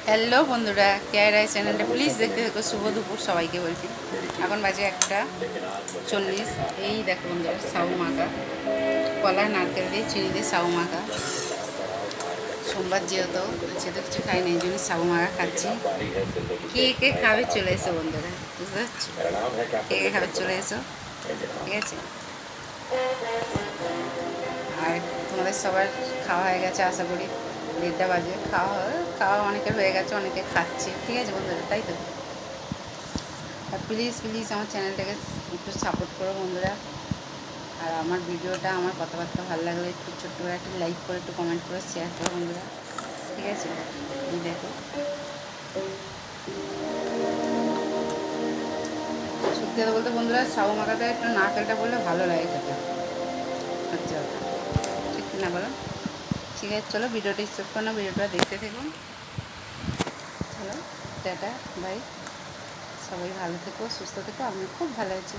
Hello বন্ধুরা, care I চ্যানেলটা please দেখতে দেখো। শুভ দুপুর সবাইকে বলছি। এখন বাজে 1:40। এই দেখো বন্ধুরা, সাউ মাখা, কলা নারকেল দিয়ে চিনি দিয়ে সাউ মাখা। সোমবার যেহেতু সেহেতু কিছু খাই না, এই জন্য সাউ মাখা খাচ্ছি। কে কে খাবে চলে এসো বন্ধুরা, বুঝতে পারছো? কে কে খাবে চলে এসো, ঠিক আছে? আর তোমাদের সবার খাওয়া হয়ে গেছে আশা করি। 1:30 বাজে খাওয়া অনেকের হয়ে গেছে, অনেকে খাচ্ছে, ঠিক আছে বন্ধুরা, তাই তো। আর প্লিজ প্লিজ আমার চ্যানেলটাকে একটু সাপোর্ট করো বন্ধুরা। আর আমার ভিডিওটা, আমার কথাবার্তা ভালো লাগলে একটু ছোট্ট করে একটা লাইক করে, একটু কমেন্ট করে শেয়ার করো বন্ধুরা, ঠিক আছে? এই দেখো, সত্যি কথা বলতে বন্ধুরা, সাবু মাখাতে একটু নারকেলটা বললে ভালো লাগে খেতে, হচ্ছে ওটা, ঠিক না বলো? ঠিক আছে, চলো ভিডিওটা স্কিপ করো না, ভিডিওটা দেখতে থাকুন। চলো, টাটা, বাই। সবাই ভালো থেকো, সুস্থ থেকো। আমি খুব ভালো আছি।